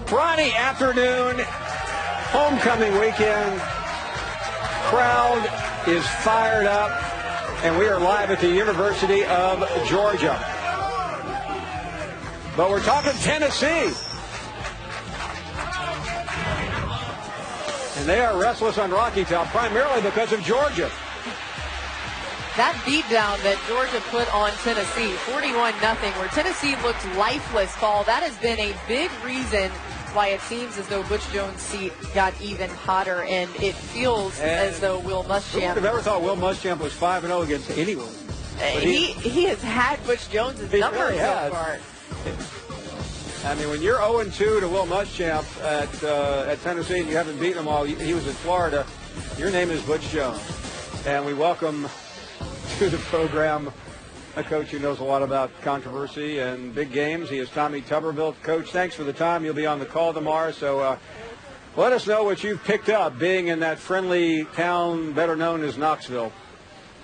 Friday afternoon, homecoming weekend. Crowd is fired up, and we are live at the University of Georgia. But we're talking Tennessee. And they are restless on Rocky Top, primarily because of Georgia. That beatdown that Georgia put on Tennessee, 41-0, where Tennessee looked lifeless, Paul, that has been a big reason why it seems as though Butch Jones' seat got even hotter, and it feels as though Will Muschamp... Who would have ever thought Will Muschamp was 5-0 against anyone? He has had Butch Jones' number really so far. I mean, when you're 0-2 to Will Muschamp at Tennessee and you haven't beaten him all, he was in Florida, your name is Butch Jones. And we welcome to the program a coach who knows a lot about controversy and big games. He is Tommy Tuberville. Coach, thanks for the time. You'll be on the call tomorrow. So let us know what you've picked up being in that friendly town better known as Knoxville.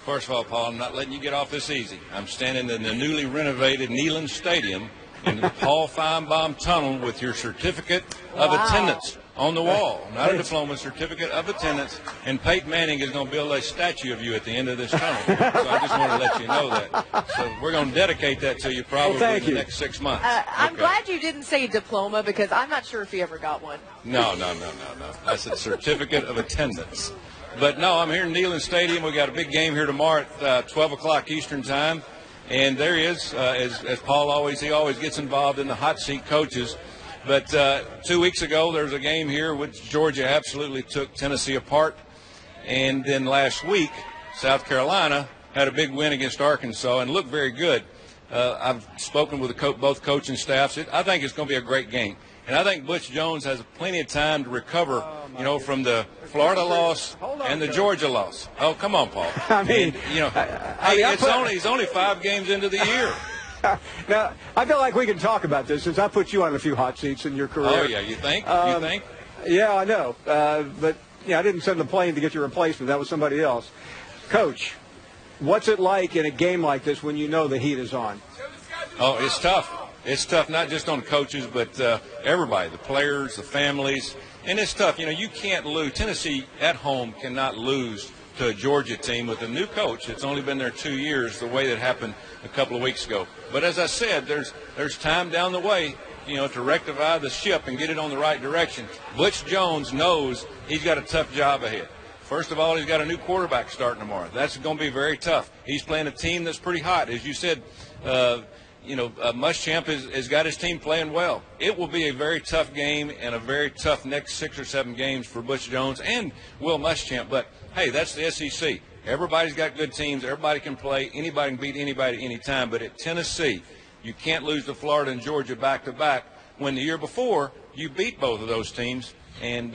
First of all, Paul, I'm not letting you get off this easy. I'm standing in the newly renovated Neyland Stadium in the Paul Finebaum tunnel with your certificate of attendance on the wall. Not a diploma, certificate of attendance. And Peyton Manning is going to build a statue of you at the end of this tunnel. So I just want to let you know that. So we're going to dedicate that to you probably in the next 6 months. I'm glad you didn't say diploma because I'm not sure if he ever got one. No. That's a certificate of attendance. But no, I'm here in Neyland Stadium. We got a big game here tomorrow at 12 o'clock Eastern time. And there he is, as Paul always gets involved in the hot seat coaches. But 2 weeks ago, there was a game here which Georgia absolutely took Tennessee apart. And then last week, South Carolina had a big win against Arkansas and looked very good. I've spoken with both coaching staffs. I think it's going to be a great game. And I think Butch Jones has plenty of time to recover, from the Florida loss and the Georgia loss. Oh, come on, Paul. I mean, he's only 5 games into the year. Now, I feel like we can talk about this since I put you on a few hot seats in your career. Oh, yeah, you think? Yeah, I know. But, I didn't send the plane to get your replacement. That was somebody else. Coach, what's it like in a game like this when you know the heat is on? Oh, it's tough. It's tough not just on coaches, but everybody, the players, the families. And it's tough. You can't lose. Tennessee at home cannot lose to a Georgia team with a new coach. It's only been there 2 years, the way that happened a couple of weeks ago. But as I said, there's time down the way, to rectify the ship and get it on the right direction. Butch Jones knows he's got a tough job ahead. First of all, he's got a new quarterback starting tomorrow. That's going to be very tough. He's playing a team that's pretty hot. As you said, Muschamp has got his team playing well. It will be a very tough game and a very tough next 6 or 7 games for Butch Jones and Will Muschamp. But, hey, that's the SEC. Everybody's got good teams. Everybody can play. Anybody can beat anybody anytime. But at Tennessee, you can't lose to Florida and Georgia back-to-back when the year before you beat both of those teams. And,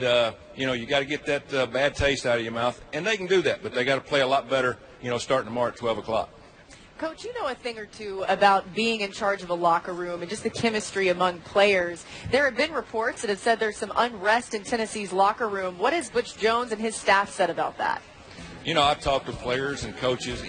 you got to get that bad taste out of your mouth. And they can do that, but they got to play a lot better, starting tomorrow at 12 o'clock. Coach, you know a thing or two about being in charge of a locker room and just the chemistry among players. There have been reports that have said there's some unrest in Tennessee's locker room. What has Butch Jones and his staff said about that? I've talked to players and coaches.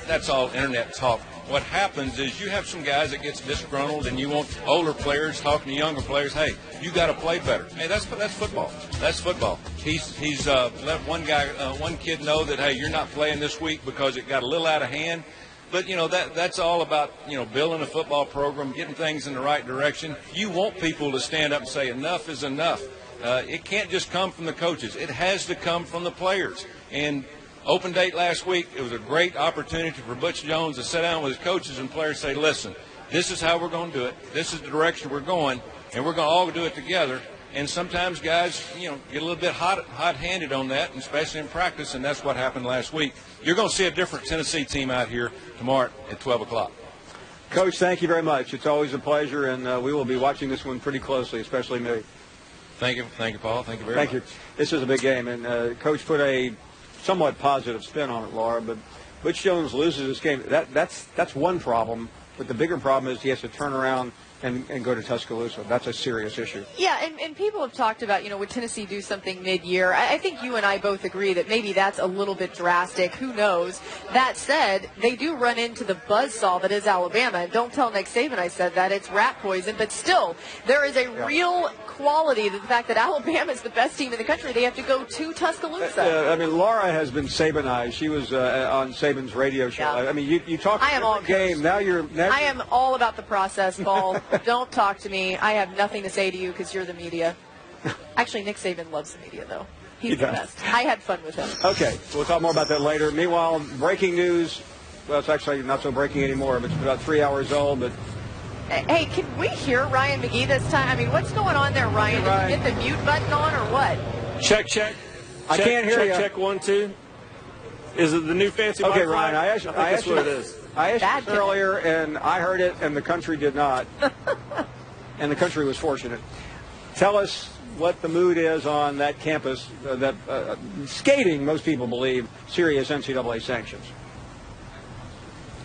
That's all internet talk. What happens is you have some guys that gets disgruntled, and you want older players talking to younger players. Hey, you got to play better. Hey, that's football. That's football. He's let one kid know that, hey, you're not playing this week because it got a little out of hand. But, that's all about, building a football program, getting things in the right direction. You want people to stand up and say enough is enough. It can't just come from the coaches. It has to come from the players. And open date last week, it was a great opportunity for Butch Jones to sit down with his coaches and players and say, listen, this is how we're going to do it. This is the direction we're going, and we're going to all do it together. And sometimes guys, get a little bit hot-handed on that, and especially in practice, and that's what happened last week. You're going to see a different Tennessee team out here tomorrow at 12 o'clock. Coach, thank you very much. It's always a pleasure, and we will be watching this one pretty closely, especially me. Thank you, Paul. Thank you very much. Thank you. This is a big game, and Coach put a somewhat positive spin on it, Laura, but Butch Jones loses this game. That's one problem, but the bigger problem is he has to turn around and go to Tuscaloosa. That's a serious issue. Yeah, and people have talked about, would Tennessee do something mid-year? I think you and I both agree that maybe that's a little bit drastic. Who knows? That said, they do run into the buzzsaw that is Alabama. And don't tell Nick Saban I said that. It's rat poison. But still, there is a real quality to the fact that Alabama is the best team in the country. They have to go to Tuscaloosa. Laura has been Sabanized. She was on Saban's radio show. Yeah. You talk about the game. Now I am all about the process, Paul. Don't talk to me. I have nothing to say to you because you're the media. Actually, Nick Saban loves the media, though. He's the best. I had fun with him. Okay, we'll talk more about that later. Meanwhile, breaking news. Well, it's actually not so breaking anymore, but it's about 3 hours old. But hey, can we hear Ryan McGee this time? What's going on there, Ryan? Did you get the mute button on or what? Check. I can't hear you. Check 1, 2. Is it the new fancy mic? Okay, Ryan, I asked you what it is. I asked you earlier, and I heard it, and the country did not. And the country was fortunate. Tell us what the mood is on that campus, skating, most people believe, serious NCAA sanctions.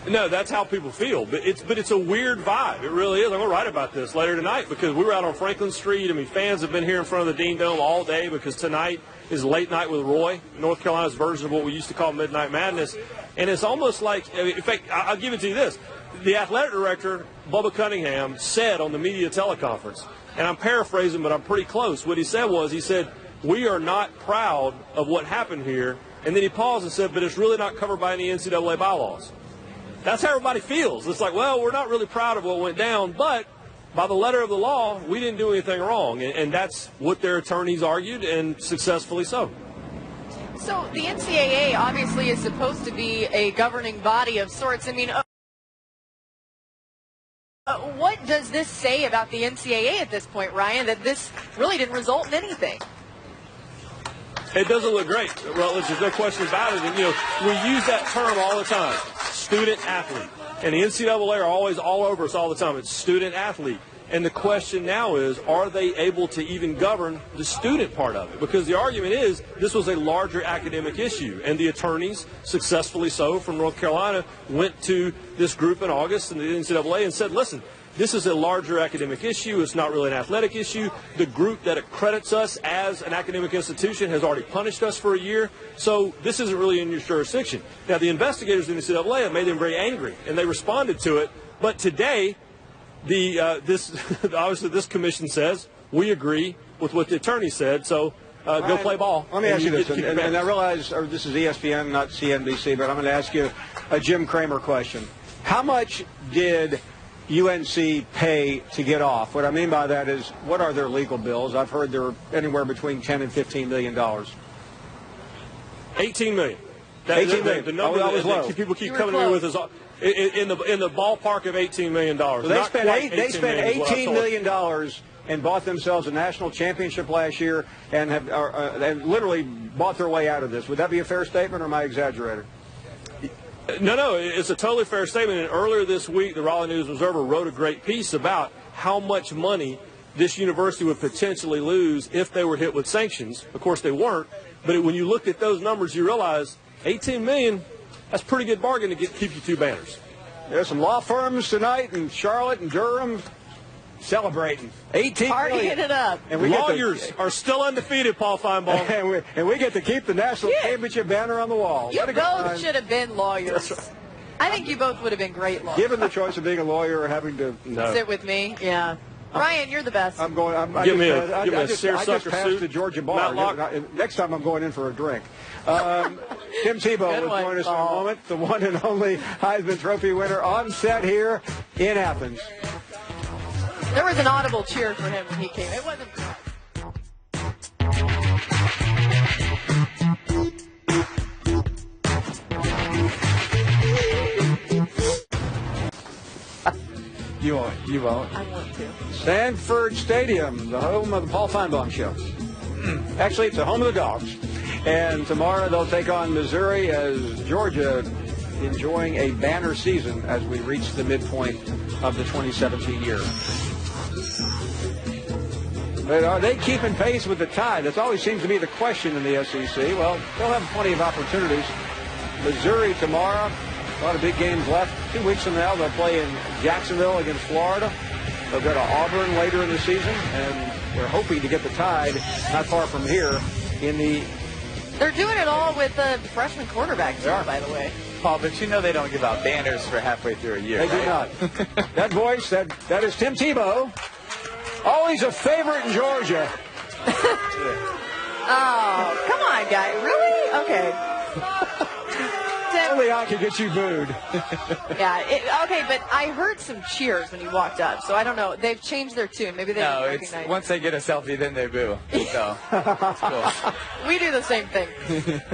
No, that's how people feel. But it's a weird vibe. It really is. I'm going to write about this later tonight because we were out on Franklin Street. Fans have been here in front of the Dean Dome all day because tonight is Late Night with Roy, North Carolina's version of what we used to call Midnight Madness. And it's almost like, in fact, I'll give it to you this. The athletic director, Bubba Cunningham, said on the media teleconference, and I'm paraphrasing, but I'm pretty close. What he said, we are not proud of what happened here. And then he paused and said, but it's really not covered by any NCAA bylaws. That's how everybody feels. It's like, well, we're not really proud of what went down, but by the letter of the law, we didn't do anything wrong. And that's what their attorneys argued, and successfully so. So the NCAA obviously is supposed to be a governing body of sorts. What does this say about the NCAA at this point, Ryan, that this really didn't result in anything? It doesn't look great. Rutledge, there's no question about it. And, we use that term all the time, student-athlete. And the NCAA are always all over us all the time. It's student-athlete. And the question now is, are they able to even govern the student part of it? Because the argument is this was a larger academic issue. And the attorneys, successfully so, from North Carolina, went to this group in August in the NCAA and said, listen, this is a larger academic issue. It's not really an athletic issue. The group that accredits us as an academic institution has already punished us for a year. So this isn't really in your jurisdiction. Now, the investigators in the NCAA have made them very angry, and they responded to it. But today, obviously this commission says we agree with what the attorney said. So go play ball. Let me ask you this, and I realize this is ESPN, not CNBC, but I'm going to ask you a Jim Cramer question. How much did UNC pay to get off? What I mean by that is, what are their legal bills? I've heard they're anywhere between $10 and $15 million. $18 million. $18 million. The number that people keep coming here with is in the ballpark of $18 million. So they spent $18 million and bought themselves a national championship last year and have literally bought their way out of this. Would that be a fair statement, or am I exaggerating? No, it's a totally fair statement. And earlier this week, the Raleigh News-Observer wrote a great piece about how much money this university would potentially lose if they were hit with sanctions. Of course, they weren't. But when you looked at those numbers, you realize $18 million, that's a pretty good bargain to keep you 2 banners. There's some law firms tonight in Charlotte and Durham celebrating. $18 million. Partying it up. And lawyers are still undefeated, Paul Finebaum. and we get to keep the national championship banner on the wall. You both should have been lawyers. That's right. I think you both would have been great lawyers. Given the choice of being a lawyer or having to sit with me, yeah. Ryan, you're the best. I'm going. I just passed the Georgia bar. Next time I'm going in for a drink. Tim Tebow will join us in a moment. The one and only Heisman Trophy winner on set here in Athens. There was an audible cheer for him when he came. It wasn't. You won't. I want to. Sanford Stadium, the home of the Paul Finebaum Show. Actually, it's the home of the Dogs. And tomorrow they'll take on Missouri as Georgia enjoying a banner season as we reach the midpoint of the 2017 year. But are they keeping pace with the Tide? That always seems to be the question in the SEC. Well, they'll have plenty of opportunities. Missouri tomorrow. A lot of big games left. 2 weeks from now, they'll play in Jacksonville against Florida. They'll go to Auburn later in the season, and we're hoping to get the Tide not far from here in the... They're doing it all with the freshman quarterback, too, by the way. Paul, but you know they don't give out banners for halfway through a year, They do not. That voice, that is Tim Tebow. Always a favorite in Georgia. Oh, come on, guy. Really? Okay. Only I could get you booed. Yeah. Okay, but I heard some cheers when you walked up, so I don't know. They've changed their tune. Maybe they didn't recognize. Once they get a selfie, then they boo. So, it's cool. We do the same thing.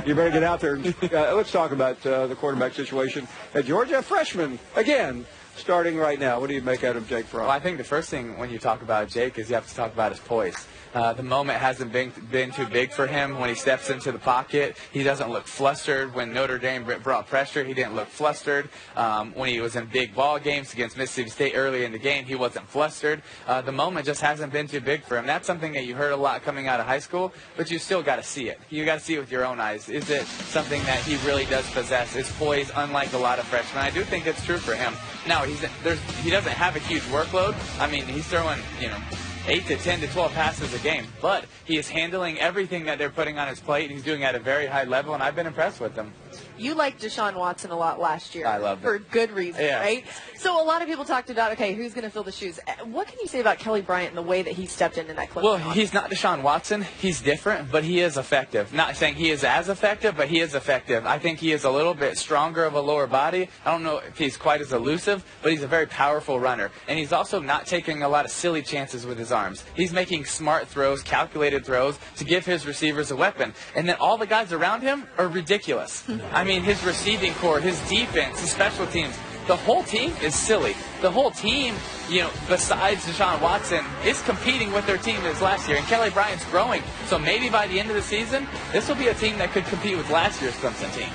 You better get out there. Let's talk about the quarterback situation at Georgia. A freshman, again, starting right now. What do you make out of Jake Fromm? Well, I think the first thing when you talk about Jake is you have to talk about his poise. The moment hasn't been too big for him when he steps into the pocket. He doesn't look flustered. When Notre Dame brought pressure, he didn't look flustered. When he was in big ball games against Mississippi State early in the game, he wasn't flustered. The moment just hasn't been too big for him. That's something that you heard a lot coming out of high school, but you still got to see it. You got to see it with your own eyes. Is it something that he really does possess? Is poise unlike a lot of freshmen? I do think it's true for him. Now, he doesn't have a huge workload. I mean, he's throwing, 8 to 10 to 12 passes a game, but he is handling everything that they're putting on his plate, and he's doing it at a very high level, and I've been impressed with him. You liked Deshaun Watson a lot last year. I loved it. For good reason, right? So a lot of people talked about, okay, who's going to fill the shoes? What can you say about Kelly Bryant and the way that he stepped into that clip? Well, he's not Deshaun Watson. He's different, but he is effective. Not saying he is as effective, but he is effective. I think he is a little bit stronger of a lower body. I don't know if he's quite as elusive, but he's a very powerful runner. And he's also not taking a lot of silly chances with his arms. He's making smart throws, calculated throws to give his receivers a weapon. And then all the guys around him are ridiculous. I mean, his receiving core, his defense, his special teams, the whole team is silly. The whole team, besides Deshaun Watson, is competing with their team as last year. And Kelly Bryant's growing. So maybe by the end of the season, this will be a team that could compete with last year's Clemson team.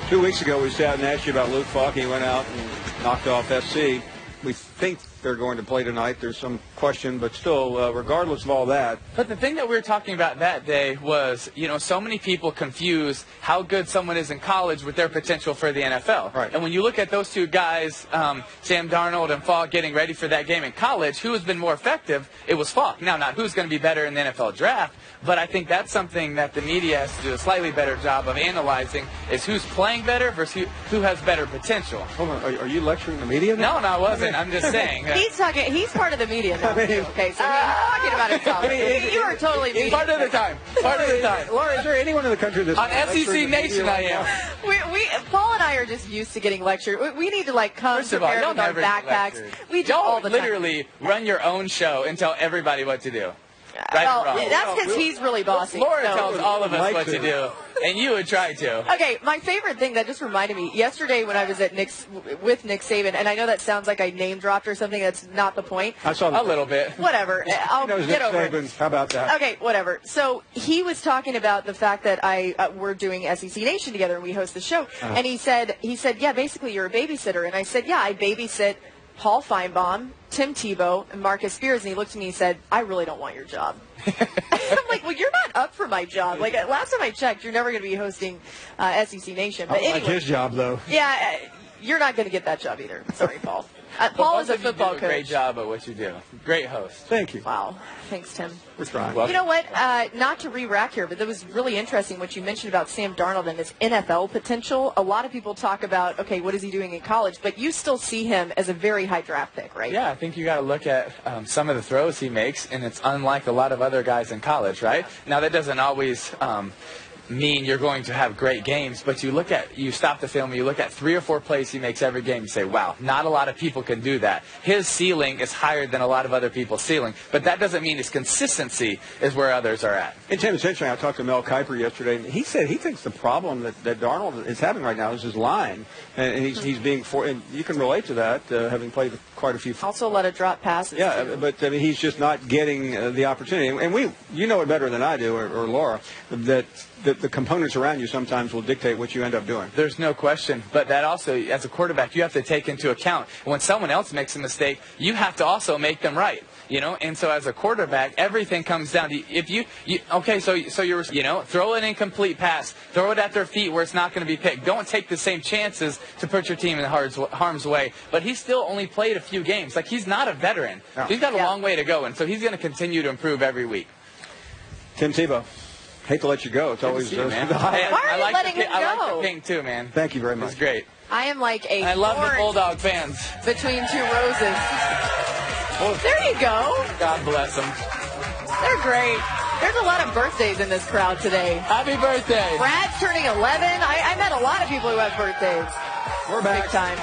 2 weeks ago, we sat and asked you about Luke Falk. He went out and knocked off SC. We think they're going to play tonight. There's some question, but still, regardless of all that. But the thing that we were talking about that day was, so many people confuse how good someone is in college with their potential for the NFL. Right. And when you look at those two guys, Sam Darnold and Falk, getting ready for that game in college, who has been more effective? It was Falk. Now, not who's going to be better in the NFL draft, but I think that's something that the media has to do a slightly better job of analyzing, is who's playing better versus who has better potential. Hold on, are you lecturing the media now? No, I wasn't. I'm just saying. He's part of the media now, too, okay? So he's talking about himself. You are totally media. Part of the time. Laura, is there anyone in the country that's on SEC Nation? I am. Paul and I are just used to getting lectured. We need to come First of all, prepared with our backpacks. We do all the time. Literally run your own show and tell everybody what to do. Right well, that's because he's really bossy. Laura tells all of us what to do, and you would try to. Okay, my favorite thing that just reminded me, yesterday when I was at with Nick Saban, and I know that sounds like I name dropped or something, that's not the point. I saw a little bit. Whatever, I'll get over it. How about that? Okay, whatever. So he was talking about the fact that we're doing SEC Nation together and we host the show, and he said, yeah, basically you're a babysitter, and I said, yeah, I babysit Paul Finebaum, Tim Tebow, and Marcus Spears, and he looked at me and said, I really don't want your job. I'm like, well, you're not up for my job. Like, last time I checked, you're never going to be hosting SEC Nation. But anyway, like his job, though. Yeah, you're not going to get that job either. Sorry, Paul. Paul is a football coach. Great job at what you do. Great host. Thank you. Wow. Thanks, Tim. We're trying. You know what? Not to re-rack here, but that was really interesting what you mentioned about Sam Darnold and his NFL potential. A lot of people talk about, okay, what is he doing in college? But you still see him as a very high draft pick, right? Yeah, I think you got to look at some of the throws he makes, and it's unlike a lot of other guys in college, right? Now, that doesn't always mean you're going to have great games, but you stop the film, you look at 3 or 4 plays he makes every game, you say, wow, not a lot of people can do that. His ceiling is higher than a lot of other people's ceiling, but that doesn't mean his consistency is where others are at. In Tim Essentially, I talked to Mel Kiper yesterday, and he said he thinks the problem that Darnold is having right now is his line, and he's being and you can relate to that, having played quite a few. Also a lot of drop passes. Yeah, too. but I mean, he's just not getting the opportunity, and you know it better than I do, or Laura, that the components around you sometimes will dictate what you end up doing. There's no question. But that also, as a quarterback, you have to take into account when someone else makes a mistake, you have to also make them right. And so as a quarterback, everything comes down to if so you're throw an incomplete pass, throw it at their feet where it's not going to be picked. Don't take the same chances to put your team in harm's way. But he's still only played a few games. Like, he's not a veteran. No. He's got a long way to go, and so he's going to continue to improve every week. Tim Tebow, hate to let you go. It's always man. I like the ping too, man. Thank you very much. It's great. I am like I love the Bulldog fans. Between two roses. There you go. God bless them. They're great. There's a lot of birthdays in this crowd today. Happy birthday. Brad's turning 11. I met a lot of people who have birthdays. We're back. Big time.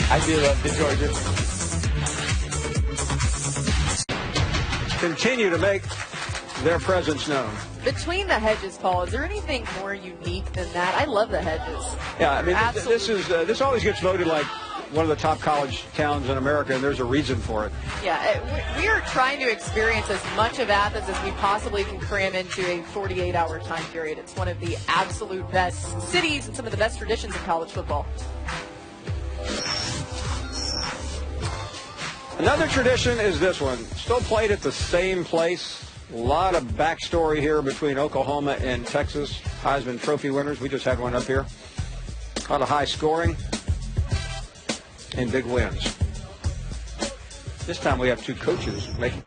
I do love the Georgia. Continue to make their presence known. Between the hedges, Paul, is there anything more unique than that? I love the hedges. Yeah, I mean, this always gets voted like one of the top college towns in America, and there's a reason for it. Yeah, we are trying to experience as much of Athens as we possibly can cram into a 48-hour time period. It's one of the absolute best cities and some of the best traditions of college football. Another tradition is this one. Still played at the same place. A lot of backstory here between Oklahoma and Texas. Heisman Trophy winners. We just had one up here. A lot of high scoring and big wins. This time we have two coaches making.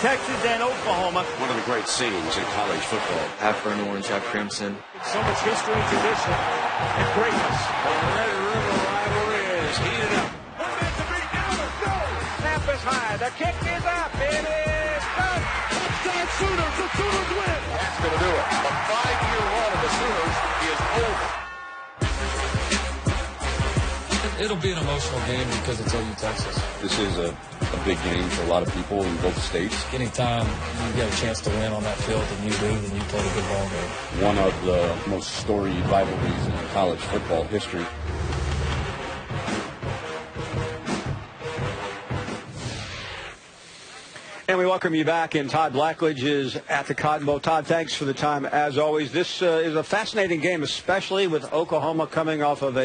Texas and Oklahoma. One of the great scenes in college football. Half burnt orange, half crimson. So much history and tradition and greatness. The Red River rivalry is heated up. Snap is high. The kick is up. It is done. Touchdown Sooners. The Sooners win. That's going to do it. A 5-year run of the Sooners is over. It'll be an emotional game because it's OU Texas. This is a big game for a lot of people in both states. Anytime you get a chance to win on that field and you do, then you play a good ball game. One of the most storied rivalries in college football history. And we welcome you back, and Todd Blackledge is at the Cotton Bowl. Todd, thanks for the time, as always. This is a fascinating game, especially with Oklahoma coming off of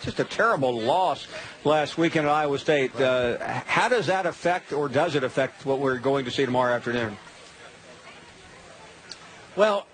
just a terrible loss last weekend at Iowa State. How does that affect, or does it affect, what we're going to see tomorrow afternoon? Well,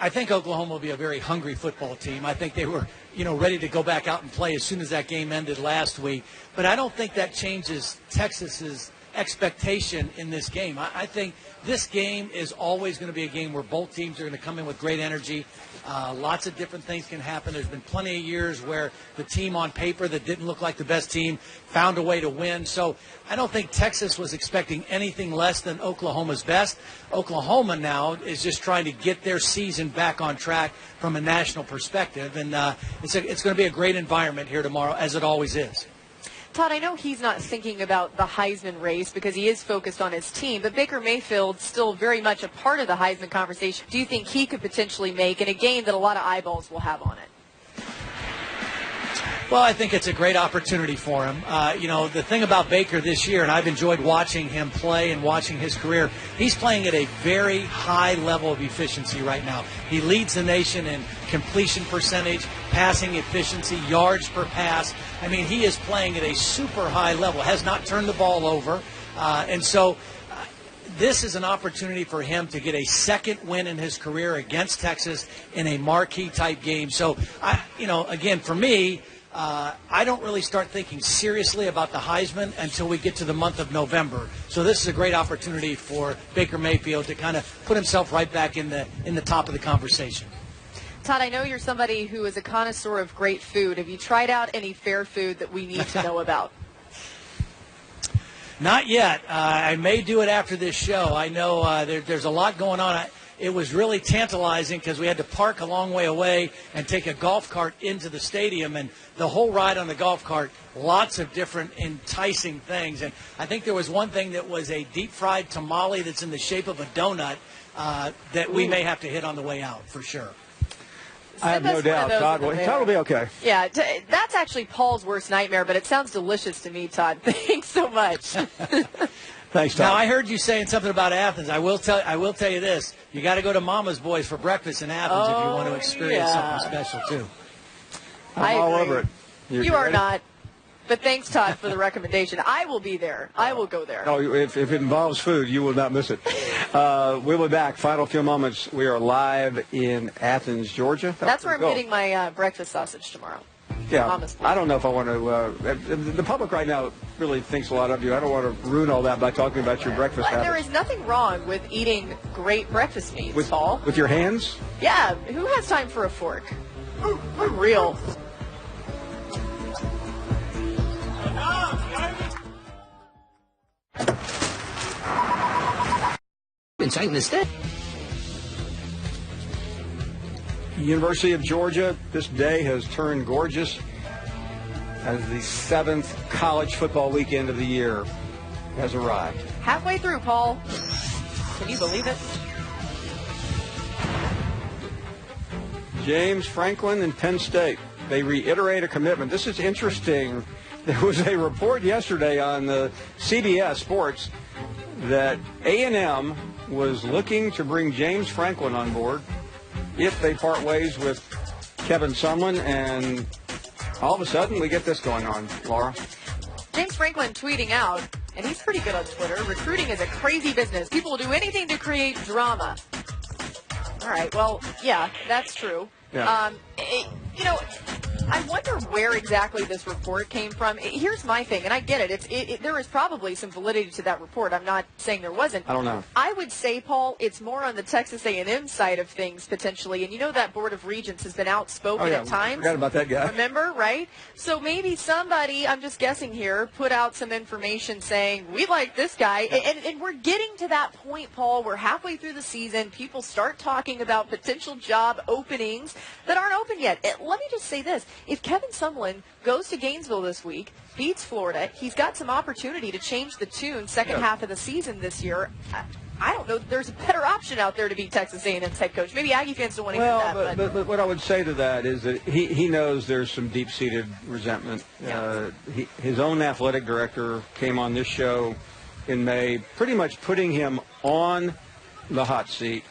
I think Oklahoma will be a very hungry football team. I think they were, ready to go back out and play as soon as that game ended last week. But I don't think that changes Texas's expectation in this game. I think this game is always going to be a game where both teams are going to come in with great energy. Lots of different things can happen. There's been plenty of years where the team on paper that didn't look like the best team found a way to win. So I don't think Texas was expecting anything less than Oklahoma's best. Oklahoma now is just trying to get their season back on track from a national perspective. And it's going to be a great environment here tomorrow, as it always is. Todd, I know he's not thinking about the Heisman race because he is focused on his team, but Baker Mayfield's still very much a part of the Heisman conversation. Do you think he could potentially make in a game that a lot of eyeballs will have on it? Well, I think it's a great opportunity for him. The thing about Baker this year, and I've enjoyed watching him play and watching his career, he's playing at a very high level of efficiency right now. He leads the nation in completion percentage, passing efficiency, yards per pass. I mean, he is playing at a super high level, has not turned the ball over. And so this is an opportunity for him to get a second win in his career against Texas in a marquee-type game. So, again, for me, I don't really start thinking seriously about the Heisman until we get to the month of November. So this is a great opportunity for Baker Mayfield to kind of put himself right back in the top of the conversation. Todd, I know you're somebody who is a connoisseur of great food. Have you tried out any fair food that we need to know about? Not yet. I may do it after this show. I know there's a lot going on. It was really tantalizing because we had to park a long way away and take a golf cart into the stadium. And the whole ride on the golf cart, lots of different enticing things. And I think there was one thing that was a deep-fried tamale that's in the shape of a donut that we may have to hit on the way out for sure. I have no doubt. Todd will be okay. Yeah, that's actually Paul's worst nightmare, but it sounds delicious to me, Todd. Thanks so much. Thanks, Todd. Now, I heard you saying something about Athens. I will tell you this. You got to go to Mama's Boys for breakfast in Athens if you want to experience something special, too. I all agree. over it. You are ready? not. But thanks, Todd, for the recommendation. I will be there. I will go there. Oh, if it involves food, you will not miss it. We'll be back. Final few moments. We are live in Athens, Georgia. That's where I'm getting my breakfast sausage tomorrow. Yeah, Mama's I don't know if I want to. The public right now really thinks a lot of you. I don't want to ruin all that by talking about your breakfast habits. There is nothing wrong with eating great breakfast meats, Paul. With your hands? Yeah, who has time for a fork? For real. Inside the state. University of Georgia, this day has turned gorgeous as the 7th college football weekend of the year has arrived. Halfway through, Paul. Can you believe it? James Franklin and Penn State, they reiterate a commitment. This is interesting. There was a report yesterday on CBS Sports that A&M was looking to bring James Franklin on board if they part ways with Kevin Sumlin, and all of a sudden we get this going on, Laura. James Franklin tweeting out, and he's pretty good on Twitter, recruiting is a crazy business. People will do anything to create drama. All right, well, yeah, that's true. Yeah. I wonder where exactly this report came from. Here's my thing, and I get it. There is probably some validity to that report. I'm not saying there wasn't. I don't know. I would say, Paul, it's more on the Texas A&M side of things potentially. And you know that Board of Regents has been outspoken at times. Forgot about that guy. Remember, right? So maybe somebody, I'm just guessing here, put out some information saying, we like this guy. And we're getting to that point, Paul. We're halfway through the season. People start talking about potential job openings that aren't open yet. Let me just say this. If Kevin Sumlin goes to Gainesville this week, beats Florida, he's got some opportunity to change the tune second half of the season this year. I don't know. There's a better option out there to be Texas A&M's head coach. Maybe Aggie fans don't want to hear that. But what I would say to that is that he knows there's some deep-seated resentment. Yeah. His own athletic director came on this show in May, pretty much putting him on the hot seat.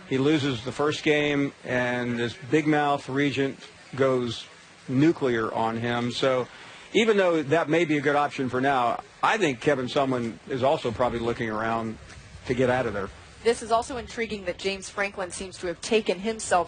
He loses the first game, and this big mouth regent goes nuclear on him. So even though that may be a good option for now, I think Kevin Sumlin is also probably looking around to get out of there. This is also intriguing that James Franklin seems to have taken himself